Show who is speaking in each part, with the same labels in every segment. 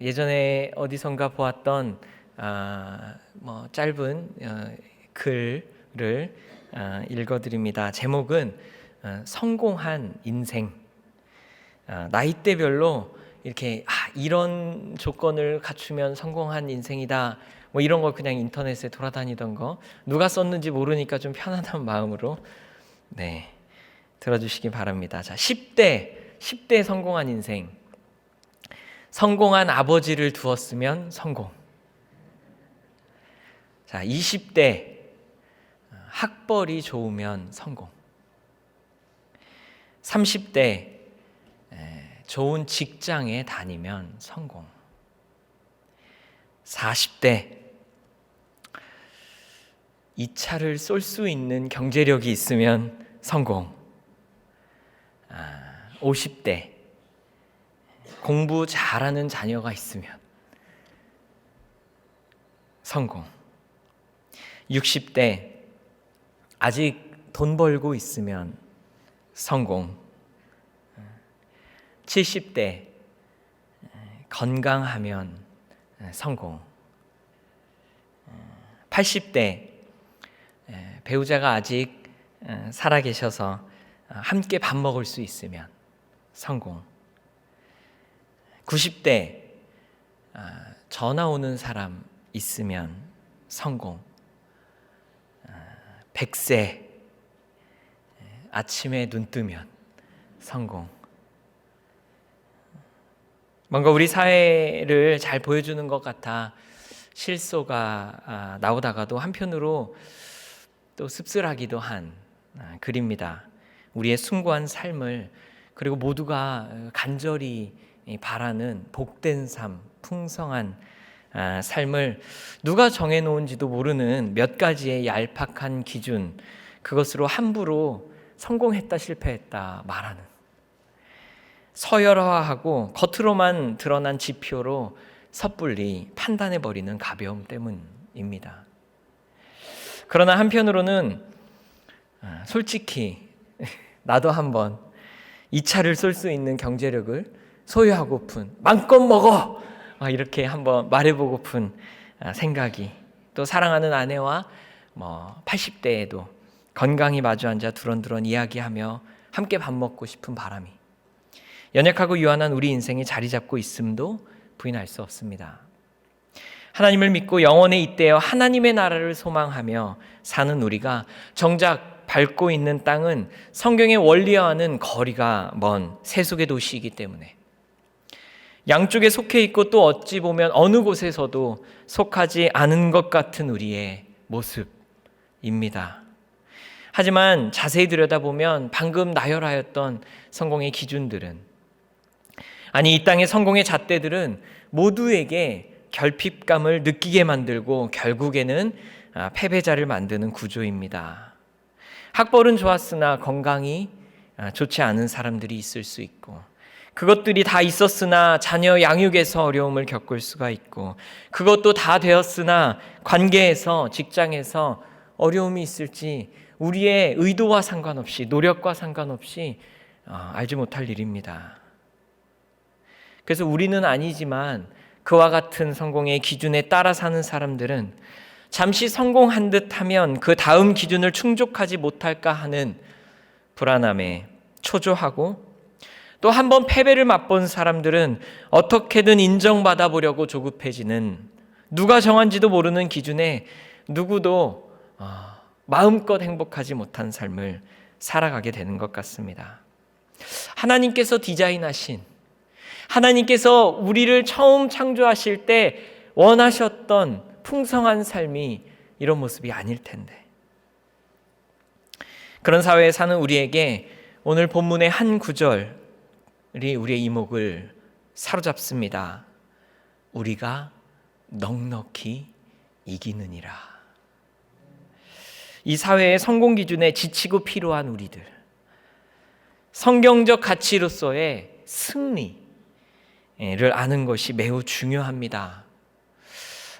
Speaker 1: 예전에 어디선가 보았던 짧은 글을 읽어드립니다. 제목은 성공한 인생. 나이대별로 이렇게 이런 조건을 갖추면 성공한 인생이다. 이런 걸 그냥 인터넷에 돌아다니던 거 누가 썼는지 모르니까 좀 편안한 마음으로 들어주시기 바랍니다. 자, 10대 성공한 인생. 성공한 아버지를 두었으면 성공. 자, 20대 학벌이 좋으면 성공. 30대 좋은 직장에 다니면 성공. 40대 이 차를 쏠 수 있는 경제력이 있으면 성공. 50대 공부 잘하는 자녀가 있으면 성공. 60대 아직 돈 벌고 있으면 성공. 70대 건강하면 성공. 80대 배우자가 아직 살아계셔서 함께 밥 먹을 수 있으면 성공. 90대 전화 오는 사람 있으면 성공. 100세 아침에 눈 뜨면 성공. 뭔가 우리 사회를 잘 보여주는 것 같아 실소가 나오다가도 한편으로 또 씁쓸하기도 한 글입니다. 우리의 숭고한 삶을, 그리고 모두가 간절히 바라는 복된 삶, 풍성한 삶을 누가 정해놓은지도 모르는 몇 가지의 얄팍한 기준, 그것으로 함부로 성공했다 실패했다 말하는, 서열화하고 겉으로만 드러난 지표로 섣불리 판단해버리는 가벼움 때문입니다. 그러나 한편으로는 솔직히 나도 한번 이 차를 쏠 수 있는 경제력을 소유하고픈, 마음껏 먹어! 이렇게 한번 말해보고픈 생각이, 또 사랑하는 아내와 80대에도 건강히 마주 앉아 두런두런 이야기하며 함께 밥 먹고 싶은 바람이 연약하고 유한한 우리 인생에 자리 잡고 있음도 부인할 수 없습니다. 하나님을 믿고 영원에 잇대어 하나님의 나라를 소망하며 사는 우리가 정작 밟고 있는 땅은 성경의 원리와는 거리가 먼 세속의 도시이기 때문에 양쪽에 속해 있고 또 어찌 보면 어느 곳에서도 속하지 않은 것 같은 우리의 모습입니다. 하지만 자세히 들여다보면 방금 나열하였던 성공의 기준들은, 아니 이 땅의 성공의 잣대들은 모두에게 결핍감을 느끼게 만들고 결국에는 패배자를 만드는 구조입니다. 학벌은 좋았으나 건강이 좋지 않은 사람들이 있을 수 있고, 그것들이 다 있었으나 자녀 양육에서 어려움을 겪을 수가 있고, 그것도 다 되었으나 관계에서, 직장에서 어려움이 있을지 우리의 의도와 상관없이, 노력과 상관없이 알지 못할 일입니다. 그래서 우리는 아니지만 그와 같은 성공의 기준에 따라 사는 사람들은 잠시 성공한 듯 하면 그 다음 기준을 충족하지 못할까 하는 불안함에 초조하고, 또 한 번 패배를 맛본 사람들은 어떻게든 인정받아 보려고 조급해지는, 누가 정한지도 모르는 기준에 누구도 마음껏 행복하지 못한 삶을 살아가게 되는 것 같습니다. 하나님께서 디자인하신, 하나님께서 우리를 처음 창조하실 때 원하셨던 풍성한 삶이 이런 모습이 아닐 텐데, 그런 사회에 사는 우리에게 오늘 본문의 한 구절이 우리의 이목을 사로잡습니다. 우리가 넉넉히 이기느니라. 이 사회의 성공 기준에 지치고 피로한 우리들, 성경적 가치로서의 승리를 아는 것이 매우 중요합니다.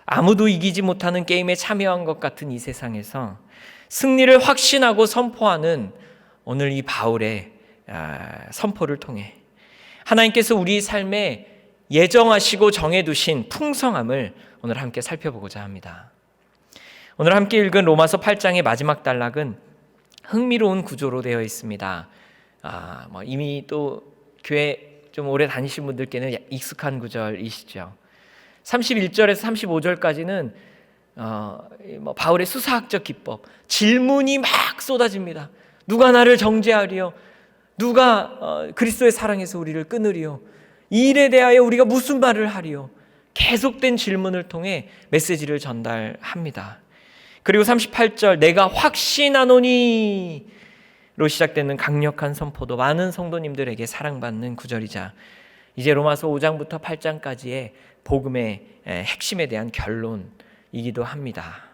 Speaker 1: 아무도 이기지 못하는 게임에 참여한 것 같은 이 세상에서 승리를 확신하고 선포하는 오늘 이 바울의 선포를 통해 하나님께서 우리 삶에 예정하시고 정해두신 풍성함을 오늘 함께 살펴보고자 합니다. 오늘 함께 읽은 로마서 8장의 마지막 단락은 흥미로운 구조로 되어 있습니다. 이미 또 교회 좀 오래 다니신 분들께는 익숙한 구절이시죠. 31절에서 35절까지는 바울의 수사학적 기법, 질문이 막 쏟아집니다. 누가 나를 정죄하리요? 누가 그리스도의 사랑에서 우리를 끊으리요? 이 일에 대하여 우리가 무슨 말을 하리요? 계속된 질문을 통해 메시지를 전달합니다. 그리고 38절 내가 확신하노니 로 시작되는 강력한 선포도 많은 성도님들에게 사랑받는 구절이자 이제 로마서 5장부터 8장까지의 복음의 핵심에 대한 결론이기도 합니다.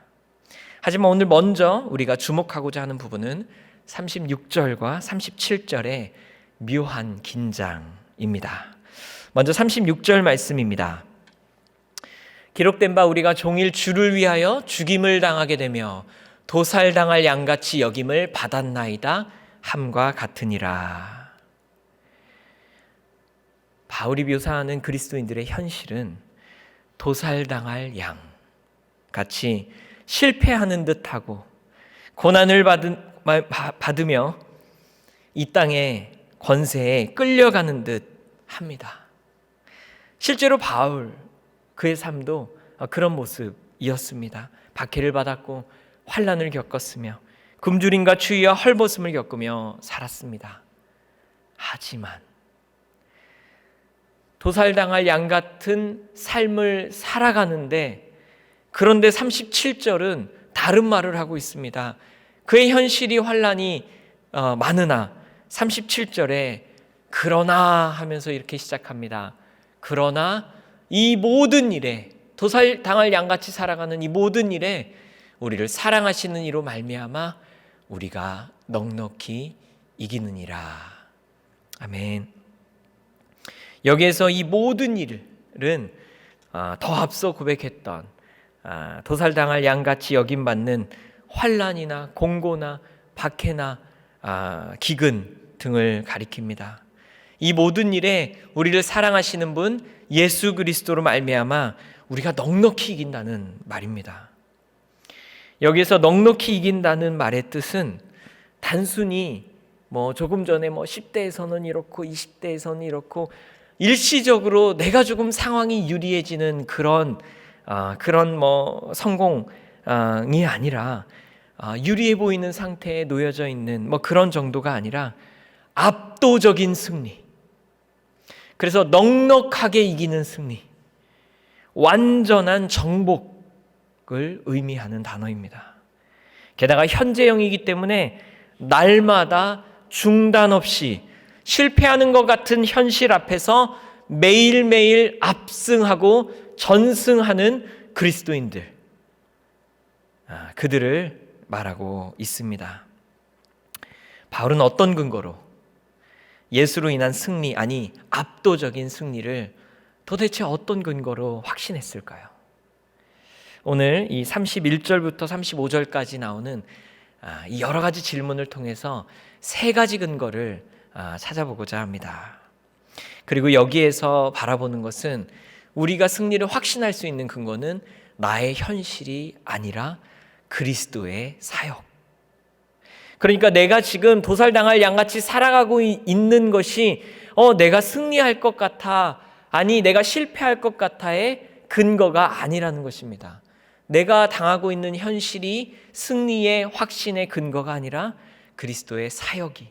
Speaker 1: 하지만 오늘 먼저 우리가 주목하고자 하는 부분은 36절과 37절의 묘한 긴장입니다. 먼저 36절 말씀입니다. 기록된 바 우리가 종일 주를 위하여 죽임을 당하게 되며 도살당할 양같이 여김을 받았나이다 함과 같으니라. 바울이 묘사하는 그리스도인들의 현실은 도살당할 양 같이 실패하는 듯하고 고난을 받으며 이 땅의 권세에 끌려가는 듯 합니다. 실제로 바울 그의 삶도 그런 모습이었습니다. 박해를 받았고 환난을 겪었으며 굶주림과 추위와 헐벗음을 겪으며 살았습니다. 하지만 도살당할 양 같은 삶을 살아가는데 그런데 37절은 다른 말을 하고 있습니다. 그의 현실이 환난이 많으나 37절에 그러나 하면서 이렇게 시작합니다. 그러나 이 모든 일에 도살당할 양같이 살아가는 이 모든 일에 우리를 사랑하시는 이로 말미암아 우리가 넉넉히 이기느니라. 아멘. 여기에서 이 모든 일은 더 앞서 고백했던 도살당할 양같이 여김받는 환난이나 공고나 박해나 기근 등을 가리킵니다. 이 모든 일에 우리를 사랑하시는 분 예수 그리스도로 말미암아 우리가 넉넉히 이긴다는 말입니다. 여기서 넉넉히 이긴다는 말의 뜻은 단순히 조금 전에 10대에서는 이렇고 20대에서는 이렇고 일시적으로 내가 조금 상황이 유리해지는 그런 성공이 아니라 유리해 보이는 상태에 놓여져 있는 그런 정도가 아니라 압도적인 승리. 그래서 넉넉하게 이기는 승리, 완전한 정복을 의미하는 단어입니다. 게다가 현재형이기 때문에 날마다 중단 없이 실패하는 것 같은 현실 앞에서 매일매일 압승하고 전승하는 그리스도인들, 그들을 말하고 있습니다. 바울은 어떤 근거로 예수로 인한 승리, 아니 압도적인 승리를 도대체 어떤 근거로 확신했을까요? 오늘 이 31절부터 35절까지 나오는 이 여러 가지 질문을 통해서 세 가지 근거를 찾아보고자 합니다. 그리고 여기에서 바라보는 것은 우리가 승리를 확신할 수 있는 근거는 나의 현실이 아니라 그리스도의 사역. 그러니까 내가 지금 도살당할 양같이 살아가고 있는 것이 내가 승리할 것 같아, 아니 내가 실패할 것 같아의 근거가 아니라는 것입니다. 내가 당하고 있는 현실이 승리의 확신의 근거가 아니라 그리스도의 사역이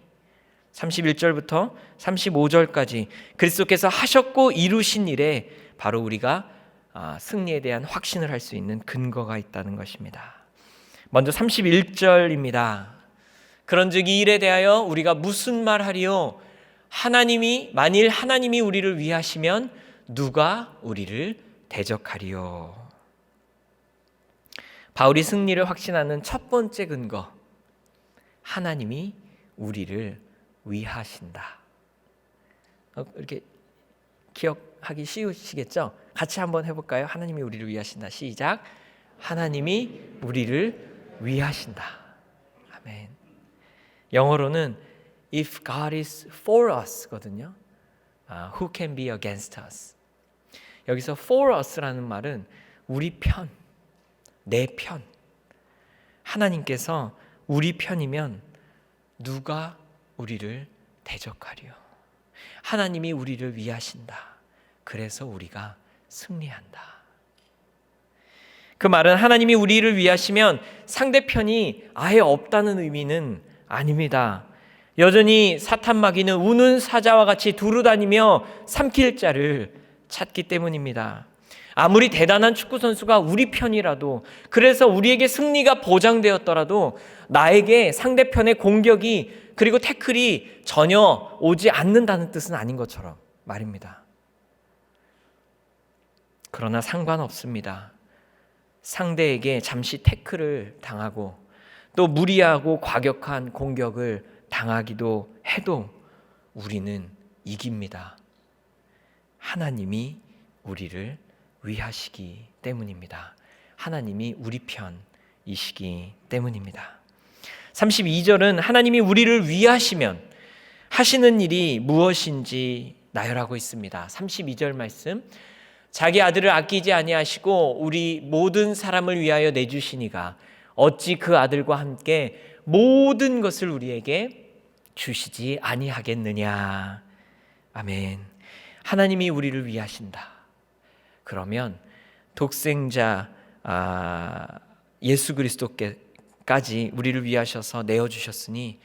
Speaker 1: 31절부터 35절까지 그리스도께서 하셨고 이루신 일에 바로 우리가 승리에 대한 확신을 할 수 있는 근거가 있다는 것입니다. 먼저 31절입니다. 그런즉 이 일에 대하여 우리가 무슨 말하리요? 만일 하나님이 우리를 위하시면 누가 우리를 대적하리요? 바울이 승리를 확신하는 첫 번째 근거, 하나님이 우리를 위하신다. 이렇게 기억하기 쉬우시겠죠? 같이 한번 해볼까요? 하나님이 우리를 위하신다. 시작. 하나님이 우리를 위하신다. 아멘. 영어로는 If God is for us 거든요. Who can be against us? 여기서 for us라는 말은 우리 편, 내 편. 하나님께서 우리 편이면 누가 우리를 대적하리요. 하나님이 우리를 위하신다. 그래서 우리가 승리한다. 그 말은 하나님이 우리를 위하시면 상대편이 아예 없다는 의미는 아닙니다. 여전히 사탄 마귀는 우는 사자와 같이 두루다니며 삼킬 자를 찾기 때문입니다. 아무리 대단한 축구 선수가 우리 편이라도, 그래서 우리에게 승리가 보장되었더라도 나에게 상대편의 공격이 그리고 태클이 전혀 오지 않는다는 뜻은 아닌 것처럼 말입니다. 그러나 상관없습니다. 상대에게 잠시 태클을 당하고 또 무리하고 과격한 공격을 당하기도 해도 우리는 이깁니다. 하나님이 우리를 위하시기 때문입니다. 하나님이 우리 편이시기 때문입니다. 32절은 하나님이 우리를 위하시면 하시는 일이 무엇인지 나열하고 있습니다. 32절 말씀, 자기 아들을 아끼지 아니하시고 우리 모든 사람을 위하여 내주시니가 어찌 그 아들과 함께 모든 것을 우리에게 주시지 아니하겠느냐. 아멘. 하나님이 우리를 위하신다. 그러면 독생자 예수 그리스도께까지 우리를 위하셔서 내어주셨으니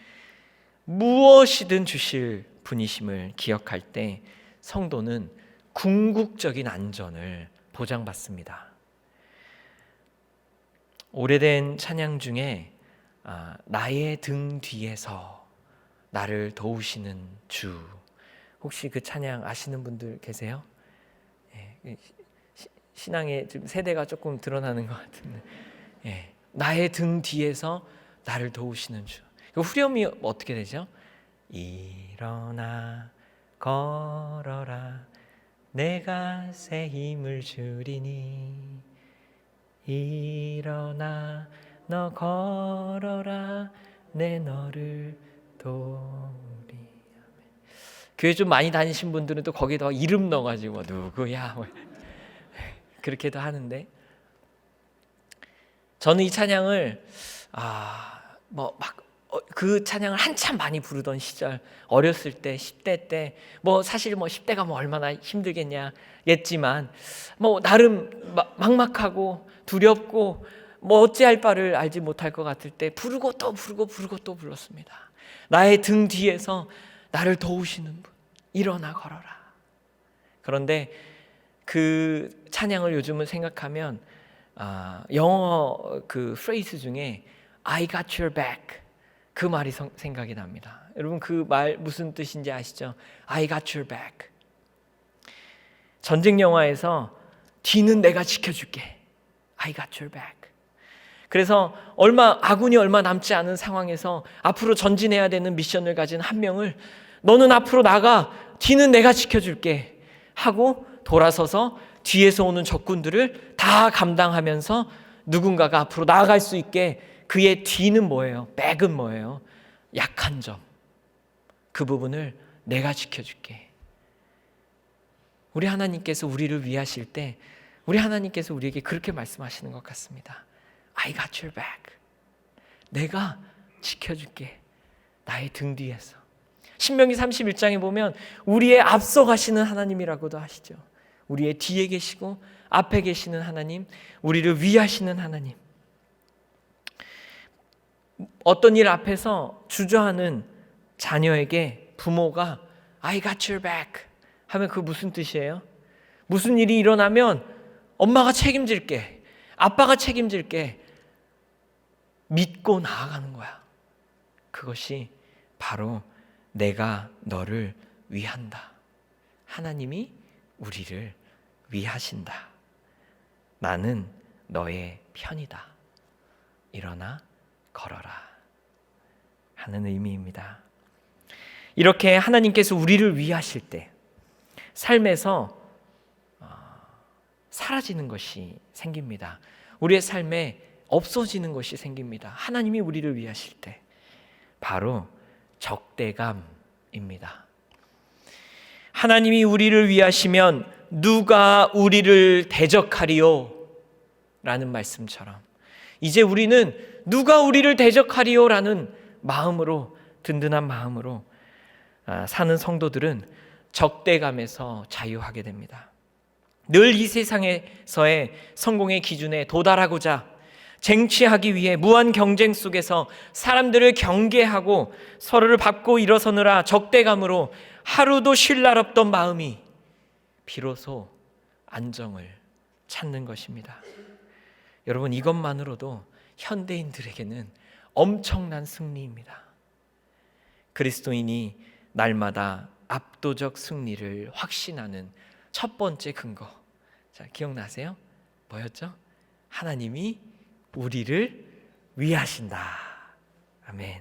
Speaker 1: 무엇이든 주실 분이심을 기억할 때 성도는 궁극적인 안전을 보장받습니다. 오래된 찬양 중에 나의 등 뒤에서 나를 도우시는 주, 혹시 그 찬양 아시는 분들 계세요? 신앙의 세대가 조금 드러나는 것 같은데, 나의 등 뒤에서 나를 도우시는 주. 그 후렴이 어떻게 되죠? 일어나 걸어라 내가 새 힘을 주리니, 일어나 너 걸어라 내 너를 도우리. 교회 좀 많이 다니신 분들은 또 거기에다가 이름 넣어가지고 누구야 그렇게도 하는데, 저는 이 찬양을 그 찬양을 한참 많이 부르던 시절, 어렸을 때 10대 때 사실 10대가 얼마나 힘들겠냐 했지만 나름 막막하고 두렵고 어찌할 바를 알지 못할 것 같을 때 부르고 또 불렀습니다. 나의 등 뒤에서 나를 도우시는 분, 일어나 걸어라. 그런데 그 찬양을 요즘은 생각하면 영어 그 프레이즈 중에 I got your back, 그 말이 생각이 납니다. 여러분 그 말 무슨 뜻인지 아시죠? I got your back. 전쟁 영화에서 뒤는 내가 지켜줄게. I got your back. 그래서 아군이 얼마 남지 않은 상황에서 앞으로 전진해야 되는 미션을 가진 한 명을 너는 앞으로 나가, 뒤는 내가 지켜줄게 하고 돌아서서 뒤에서 오는 적군들을 다 감당하면서 누군가가 앞으로 나아갈 수 있게, 그의 뒤는 뭐예요? 백은 뭐예요? 약한 점, 그 부분을 내가 지켜줄게. 우리 하나님께서 우리를 위하실 때 우리 하나님께서 우리에게 그렇게 말씀하시는 것 같습니다. I got your back. 내가 지켜줄게. 나의 등 뒤에서. 신명기 31장에 보면 우리의 앞서 가시는 하나님이라고도 하시죠. 우리의 뒤에 계시고 앞에 계시는 하나님, 우리를 위하시는 하나님. 어떤 일 앞에서 주저하는 자녀에게 부모가 I got your back 하면 그 무슨 뜻이에요? 무슨 일이 일어나면 엄마가 책임질게, 아빠가 책임질게 믿고 나아가는 거야. 그것이 바로 내가 너를 위한다. 하나님이 우리를 위하신다. 나는 너의 편이다. 일어나 걸어라 하는 의미입니다. 이렇게 하나님께서 우리를 위하실 때 삶에서 사라지는 것이 생깁니다. 우리의 삶에 없어지는 것이 생깁니다. 하나님이 우리를 위하실 때 바로 적대감입니다. 하나님이 우리를 위하시면 누가 우리를 대적하리요? 라는 말씀처럼 이제 우리는 누가 우리를 대적하리요? 라는 마음으로, 든든한 마음으로 사는 성도들은 적대감에서 자유하게 됩니다. 늘 이 세상에서의 성공의 기준에 도달하고자 쟁취하기 위해 무한 경쟁 속에서 사람들을 경계하고 서로를 밟고 일어서느라 적대감으로 하루도 쉴 날 없던 마음이 비로소 안정을 찾는 것입니다. 여러분, 이것만으로도 현대인들에게는 엄청난 승리입니다. 그리스도인이 날마다 압도적 승리를 확신하는 첫 번째 근거, 자, 기억나세요? 뭐였죠? 하나님이 우리를 위하신다. 아멘.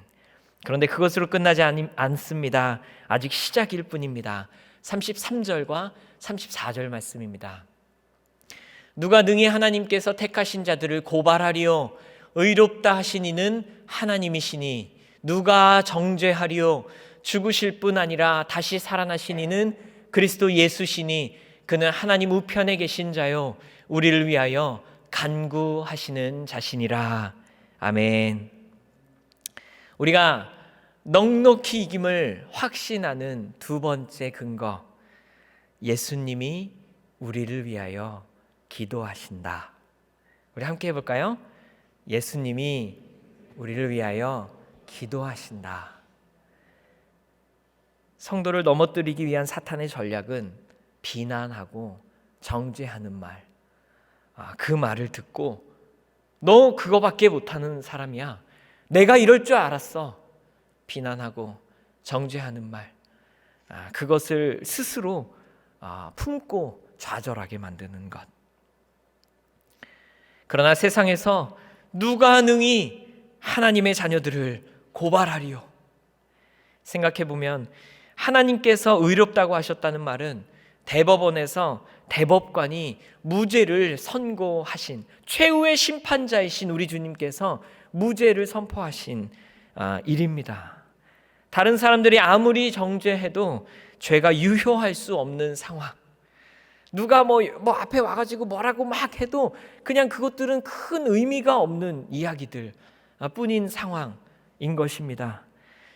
Speaker 1: 그런데 그것으로 끝나지 않습니다. 아직 시작일 뿐입니다. 33절과 34절 말씀입니다. 누가 능히 하나님께서 택하신 자들을 고발하리요? 의롭다 하신 이는 하나님이시니 누가 정죄하리요? 죽으실 뿐 아니라 다시 살아나신 이는 그리스도 예수시니 그는 하나님 우편에 계신 자요 우리를 위하여 간구하시는 자신이라. 아멘. 우리가 넉넉히 이김을 확신하는 두 번째 근거, 예수님이 우리를 위하여 기도하신다. 우리 함께 해볼까요? 예수님이 우리를 위하여 기도하신다. 성도를 넘어뜨리기 위한 사탄의 전략은 비난하고 정죄하는 말. 그 말을 듣고 너 그거밖에 못하는 사람이야. 내가 이럴 줄 알았어. 비난하고 정죄하는 말. 그것을 스스로 품고 좌절하게 만드는 것. 그러나 세상에서 누가 능히 하나님의 자녀들을 고발하리요? 생각해보면 하나님께서 의롭다고 하셨다는 말은 대법원에서 대법관이 무죄를 선고하신 최후의 심판자이신 우리 주님께서 무죄를 선포하신 일입니다. 다른 사람들이 아무리 정죄해도 죄가 유효할 수 없는 상황. 누가 뭐 앞에 와가지고 뭐라고 막 해도 그냥 그것들은 큰 의미가 없는 이야기들 뿐인 상황인 것입니다.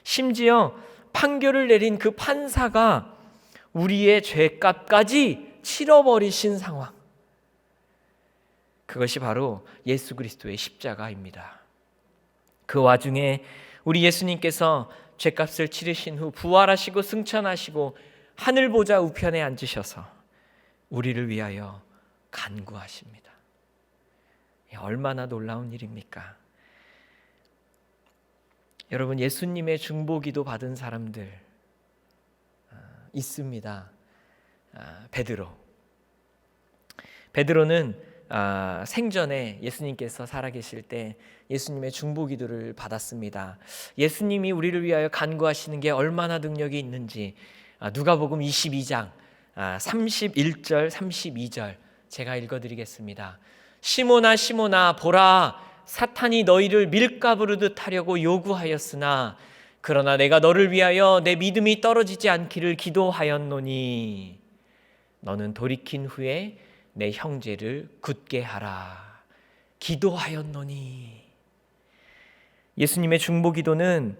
Speaker 1: 심지어 판결을 내린 그 판사가 우리의 죄값까지 치러버리신 상황. 그것이 바로 예수 그리스도의 십자가입니다. 그 와중에 우리 예수님께서 죄값을 치르신 후 부활하시고 승천하시고 하늘 보좌 우편에 앉으셔서 우리를 위하여 간구하십니다. 얼마나 놀라운 일입니까? 여러분, 예수님의 중보기도 받은 사람들 있습니다. 베드로는 생전에 예수님께서 살아계실 때 예수님의 중보기도를 받았습니다. 예수님이 우리를 위하여 간구하시는 게 얼마나 능력이 있는지 누가복음 22장 31절 32절 제가 읽어드리겠습니다. 시몬아 시몬아 보라, 사탄이 너희를 밀가부르듯 하려고 요구하였으나 그러나 내가 너를 위하여 내 믿음이 떨어지지 않기를 기도하였노니 너는 돌이킨 후에 내 형제를 굳게 하라. 기도하였노니. 예수님의 중보기도는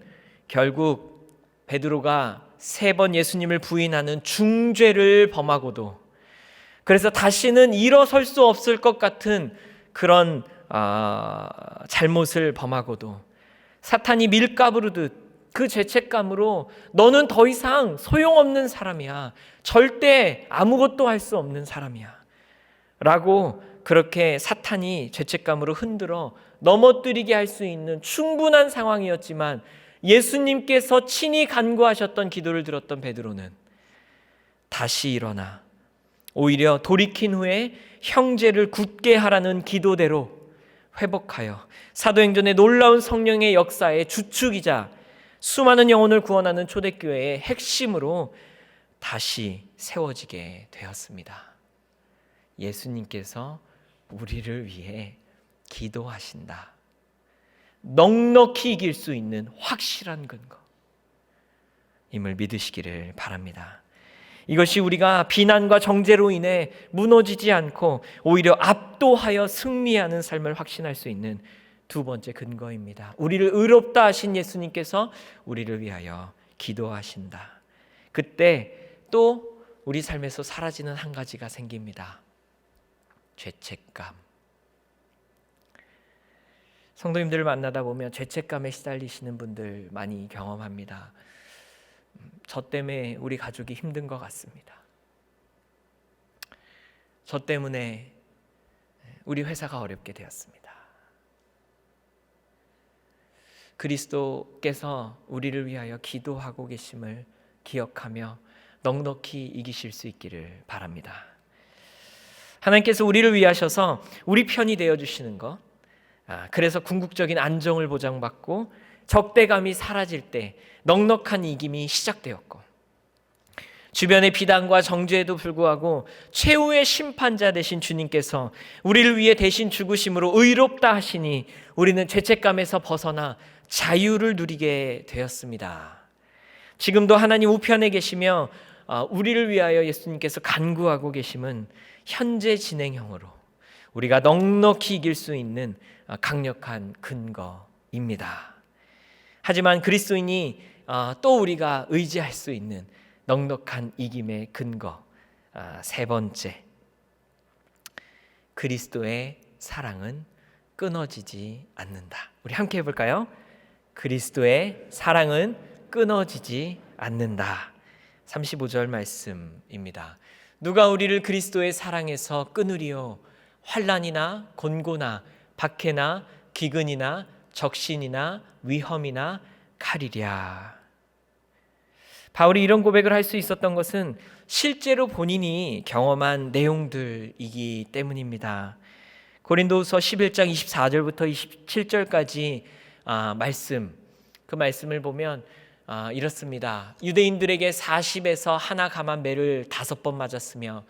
Speaker 1: 결국 베드로가 3번 예수님을 부인하는 중죄를 범하고도, 그래서 다시는 일어설 수 없을 것 같은 그런 잘못을 범하고도 사탄이 밀가부르듯 그 죄책감으로 너는 더 이상 소용없는 사람이야, 절대 아무것도 할 수 없는 사람이야 라고 그렇게 사탄이 죄책감으로 흔들어 넘어뜨리게 할 수 있는 충분한 상황이었지만 예수님께서 친히 간구하셨던 기도를 들었던 베드로는 다시 일어나 오히려 돌이킨 후에 형제를 굳게 하라는 기도대로 회복하여 사도행전의 놀라운 성령의 역사의 주축이자 수많은 영혼을 구원하는 초대교회의 핵심으로 다시 세워지게 되었습니다. 예수님께서 우리를 위해 기도하신다. 넉넉히 이길 수 있는 확실한 근거, 임을 믿으시기를 바랍니다. 이것이 우리가 비난과 정죄로 인해 무너지지 않고 오히려 압도하여 승리하는 삶을 확신할 수 있는 두 번째 근거입니다. 우리를 의롭다 하신 예수님께서 우리를 위하여 기도하신다. 그때 또 우리 삶에서 사라지는 한 가지가 생깁니다. 죄책감. 성도님들을 만나다 보면 죄책감에 시달리시는 분들 많이 경험합니다. 저 때문에 우리 가족이 힘든 것 같습니다. 저 때문에 우리 회사가 어렵게 되었습니다. 그리스도께서 우리를 위하여 기도하고 계심을 기억하며 넉넉히 이기실 수 있기를 바랍니다. 하나님께서 우리를 위하셔서 우리 편이 되어주시는 것, 그래서 궁극적인 안정을 보장받고 적대감이 사라질 때 넉넉한 이김이 시작되었고, 주변의 비난과 정죄에도 불구하고 최후의 심판자 되신 주님께서 우리를 위해 대신 죽으심으로 의롭다 하시니 우리는 죄책감에서 벗어나 자유를 누리게 되었습니다. 지금도 하나님 우편에 계시며 우리를 위하여 예수님께서 간구하고 계심은 현재 진행형으로 우리가 넉넉히 이길 수 있는 강력한 근거입니다. 하지만 그리스도인이 또 우리가 의지할 수 있는 넉넉한 이김의 근거, 세 번째, 그리스도의 사랑은 끊어지지 않는다. 우리 함께 해볼까요? 그리스도의 사랑은 끊어지지 않는다. 35절 말씀입니다. 누가 우리를 그리스도의 사랑에서 끊으리요? 환난이나 곤고나 박해나 기근이나 적신이나 위험이나 칼이랴. 바울이 이런 고백을 할 수 있었던 것은 실제로 본인이 경험한 내용들이기 때문입니다. 고린도후서 11장 24절부터 27절까지 말씀, 그 말씀을 보면 이렇습니다. 유대인들에게 40에서 하나 감한 매를 5번 맞았으며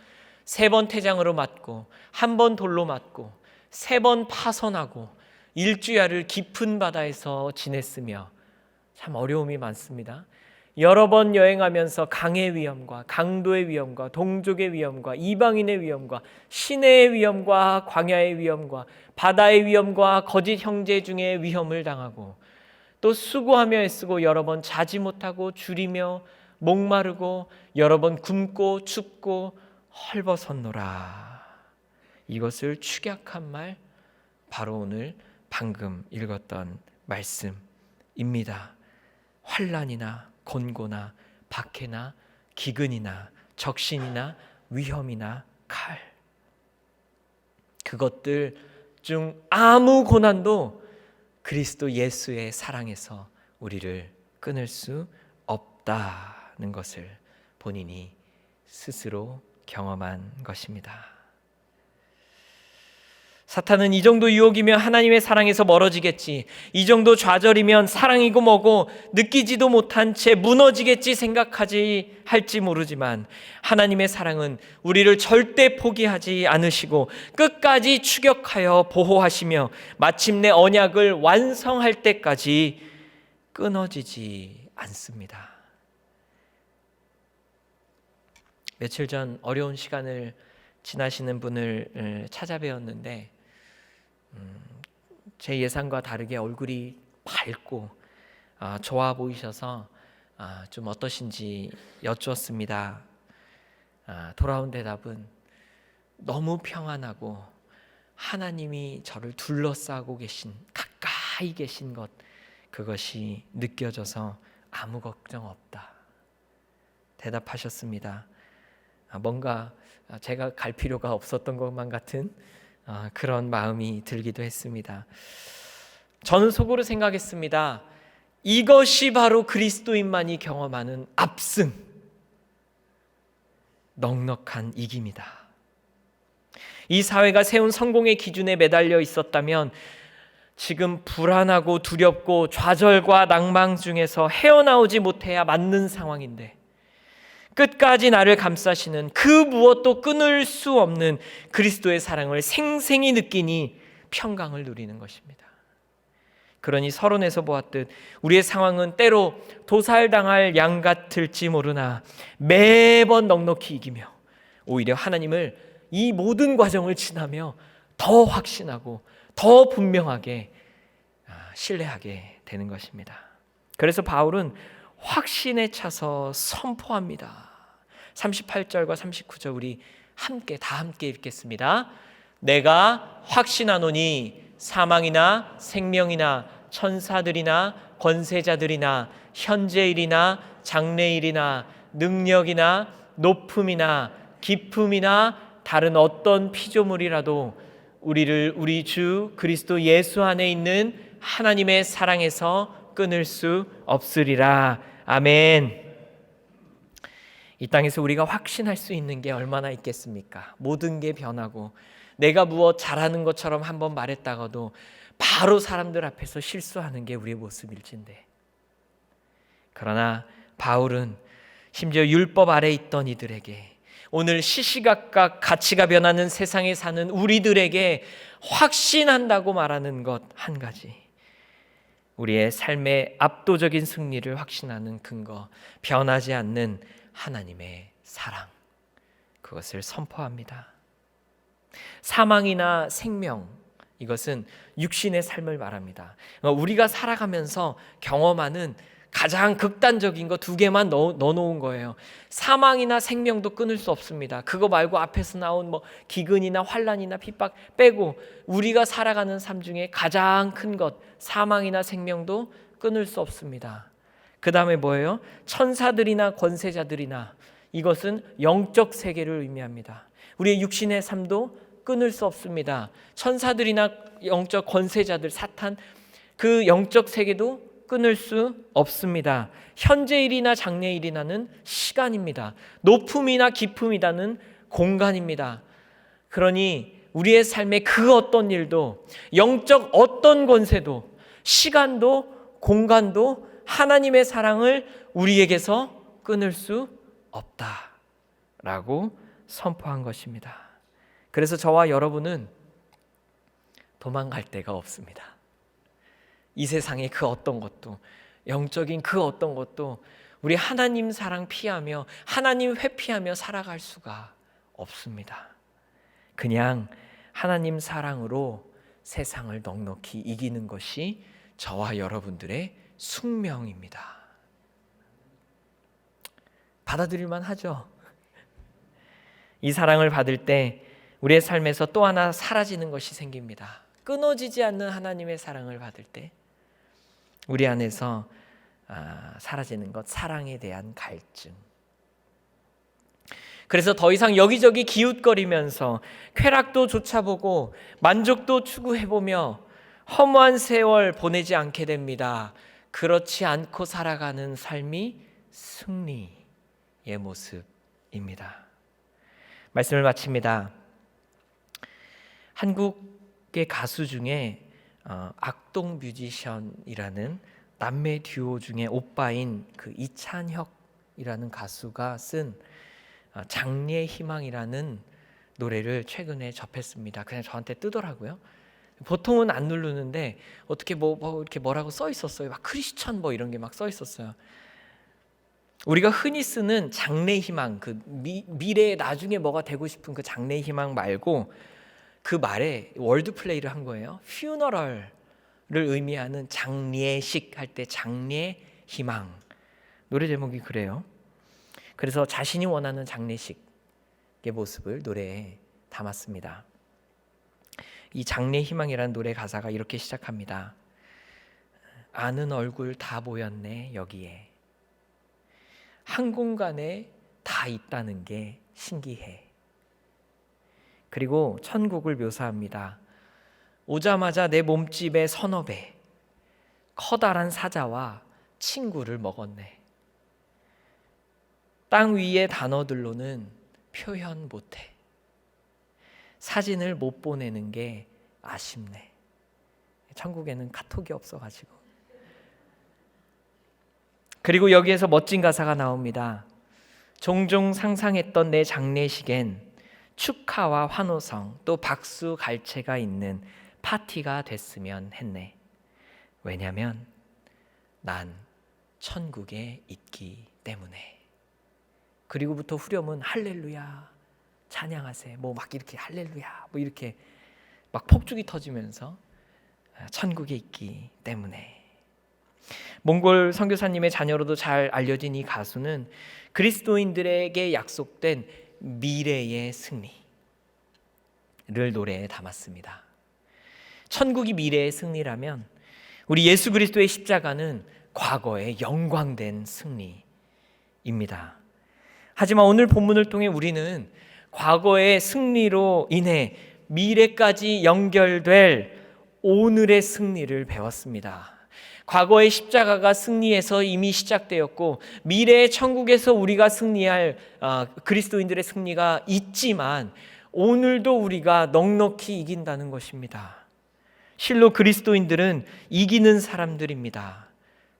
Speaker 1: 3번 태장으로 맞고 1번 돌로 맞고 3번 파선하고 일주야를 깊은 바다에서 지냈으며, 참 어려움이 많습니다. 여러 번 여행하면서 강의 위험과 강도의 위험과 동족의 위험과 이방인의 위험과 시내의 위험과 광야의 위험과 바다의 위험과 거짓 형제 중에 위험을 당하고, 또 수고하며 애쓰고 여러 번 자지 못하고 줄이며 목마르고 여러 번 굶고 춥고 헐벗었노라. 이것을 축약한 말, 바로 오늘 방금 읽었던 말씀입니다. 환난이나 곤고나 박해나 기근이나 적신이나 위험이나 칼, 그것들 중 아무 고난도 그리스도 예수의 사랑에서 우리를 끊을 수 없다는 것을 본인이 스스로 경험한 것입니다. 사탄은 이 정도 유혹이면 하나님의 사랑에서 멀어지겠지, 이 정도 좌절이면 사랑이고 뭐고 느끼지도 못한 채 무너지겠지 생각하지 할지 모르지만, 하나님의 사랑은 우리를 절대 포기하지 않으시고 끝까지 추격하여 보호하시며 마침내 언약을 완성할 때까지 끊어지지 않습니다. 며칠 전 어려운 시간을 지나시는 분을 찾아뵈었는데 제 예상과 다르게 얼굴이 밝고 좋아 보이셔서 좀 어떠신지 여쭈었습니다. 돌아온 대답은 너무 평안하고 하나님이 저를 둘러싸고 계신, 가까이 계신 것, 그것이 느껴져서 아무 걱정 없다 대답하셨습니다. 뭔가 제가 갈 필요가 없었던 것만 같은 그런 마음이 들기도 했습니다. 저는 속으로 생각했습니다. 이것이 바로 그리스도인만이 경험하는 압승, 넉넉한 이김이다. 이 사회가 세운 성공의 기준에 매달려 있었다면 지금 불안하고 두렵고 좌절과 낭망 중에서 헤어나오지 못해야 맞는 상황인데, 끝까지 나를 감싸시는 그 무엇도 끊을 수 없는 그리스도의 사랑을 생생히 느끼니 평강을 누리는 것입니다. 그러니 서론에서 보았듯 우리의 상황은 때로 도살당할 양 같을지 모르나 매번 넉넉히 이기며 오히려 하나님을 이 모든 과정을 지나며 더 확신하고 더 분명하게 신뢰하게 되는 것입니다. 그래서 바울은 확신에 차서 선포합니다. 38절과 39절 우리 다 함께 읽겠습니다. 내가 확신하노니 사망이나 생명이나 천사들이나 권세자들이나 현재일이나 장래일이나 능력이나 높음이나 깊음이나 다른 어떤 피조물이라도 우리를 우리 주 그리스도 예수 안에 있는 하나님의 사랑에서 끊을 수 없으리라. 아멘. 이 땅에서 우리가 확신할 수 있는 게 얼마나 있겠습니까? 모든 게 변하고 내가 무엇 잘하는 것처럼 한번 말했다가도 바로 사람들 앞에서 실수하는 게 우리의 모습일진데, 그러나 바울은 심지어 율법 아래 있던 이들에게, 오늘 시시각각 가치가 변하는 세상에 사는 우리들에게 확신한다고 말하는 것 한 가지, 우리의 삶의 압도적인 승리를 확신하는 근거, 변하지 않는 하나님의 사랑, 그것을 선포합니다. 사망이나 생명, 이것은 육신의 삶을 말합니다. 우리가 살아가면서 경험하는 가장 극단적인 거 두 개만 넣어놓은 거예요. 사망이나 생명도 끊을 수 없습니다. 그거 말고 앞에서 나온 기근이나 환난이나 핍박 빼고 우리가 살아가는 삶 중에 가장 큰 것, 사망이나 생명도 끊을 수 없습니다. 그 다음에 뭐예요? 천사들이나 권세자들이나, 이것은 영적 세계를 의미합니다. 우리의 육신의 삶도 끊을 수 없습니다. 천사들이나 영적 권세자들, 사탄, 그 영적 세계도 끊을 수 없습니다. 현재일이나 장래일이나는 시간입니다. 높음이나 깊음이라는 공간입니다. 그러니 우리의 삶의 그 어떤 일도, 영적 어떤 권세도, 시간도 공간도 하나님의 사랑을 우리에게서 끊을 수 없다라고 선포한 것입니다. 그래서 저와 여러분은 도망갈 데가 없습니다. 이 세상의 그 어떤 것도, 영적인 그 어떤 것도 우리 하나님 사랑 피하며 하나님 회피하며 살아갈 수가 없습니다. 그냥 하나님 사랑으로 세상을 넉넉히 이기는 것이 저와 여러분들의 숙명입니다. 받아들일만 하죠. 이 사랑을 받을 때 우리의 삶에서 또 하나 사라지는 것이 생깁니다. 끊어지지 않는 하나님의 사랑을 받을 때 우리 안에서 사라지는 것, 사랑에 대한 갈증. 그래서 더 이상 여기저기 기웃거리면서 쾌락도 쫓아보고 만족도 추구해보며 허무한 세월 보내지 않게 됩니다. 그렇지 않고 살아가는 삶이 승리의 모습입니다. 말씀을 마칩니다. 한국의 가수 중에 악동 뮤지션이라는 남매 듀오 중에 오빠인 그 이찬혁이라는 가수가 쓴 장래의 희망이라는 노래를 최근에 접했습니다. 그냥 저한테 뜨더라고요. 보통은 안 누르는데 어떻게 이렇게 뭐라고 써 있었어요. 막 크리스천 이런 게 막 써 있었어요. 우리가 흔히 쓰는 장래의 희망, 그 미래에 나중에 뭐가 되고 싶은 그 장래의 희망 말고 그 말에 월드 플레이를 한 거예요. funeral을 의미하는 장례식 할 때 장례 희망. 노래 제목이 그래요. 그래서 자신이 원하는 장례식의 모습을 노래에 담았습니다. 이 장래 희망이라는 노래 가사가 이렇게 시작합니다. 아는 얼굴 다 모였네 여기에. 한 공간에 다 있다는 게 신기해. 그리고 천국을 묘사합니다. 오자마자 내 몸집의 서너 배, 커다란 사자와 친구를 먹었네. 땅 위의 단어들로는 표현 못해. 사진을 못 보내는 게 아쉽네. 천국에는 카톡이 없어가지고. 그리고 여기에서 멋진 가사가 나옵니다. 종종 상상했던 내 장례식엔 축하와 환호성 또 박수 갈채가 있는 파티가 됐으면 했네. 왜냐하면 난 천국에 있기 때문에. 그리고부터 후렴은 할렐루야 찬양하세 뭐 막 이렇게 할렐루야 뭐 이렇게 막 폭죽이 터지면서 천국에 있기 때문에. 몽골 선교사님의 자녀로도 잘 알려진 이 가수는 그리스도인들에게 약속된 미래의 승리를 노래에 담았습니다. 천국이 미래의 승리라면 우리 예수 그리스도의 십자가는 과거의 영광된 승리입니다. 하지만 오늘 본문을 통해 우리는 과거의 승리로 인해 미래까지 연결될 오늘의 승리를 배웠습니다. 과거의 십자가가 승리에서 이미 시작되었고 미래의 천국에서 우리가 승리할 그리스도인들의 승리가 있지만 오늘도 우리가 넉넉히 이긴다는 것입니다. 실로 그리스도인들은 이기는 사람들입니다.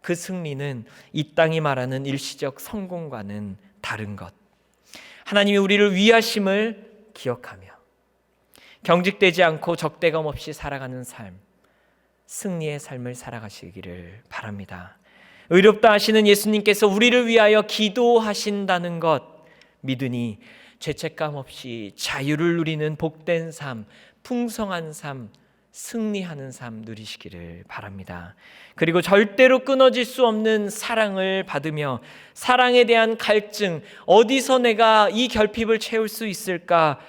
Speaker 1: 그 승리는 이 땅이 말하는 일시적 성공과는 다른 것. 하나님이 우리를 위하심을 기억하며 경직되지 않고 적대감 없이 살아가는 삶, 승리의 삶을 살아가시기를 바랍니다. 의롭다 하시는 예수님께서 우리를 위하여 기도하신다는 것 믿으니 죄책감 없이 자유를 누리는 복된 삶, 풍성한 삶, 승리하는 삶 누리시기를 바랍니다. 그리고 절대로 끊어질 수 없는 사랑을 받으며 사랑에 대한 갈증, 어디서 내가 이 결핍을 채울 수 있을까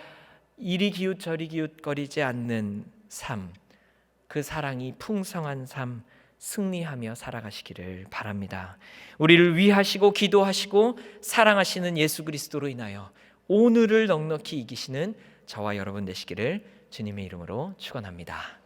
Speaker 1: 이리 기웃 저리 기웃거리지 않는 삶, 그 사랑이 풍성한 삶 승리하며 살아가시기를 바랍니다. 우리를 위하시고 기도하시고 사랑하시는 예수 그리스도로 인하여 오늘을 넉넉히 이기시는 저와 여러분 되시기를 주님의 이름으로 축원합니다.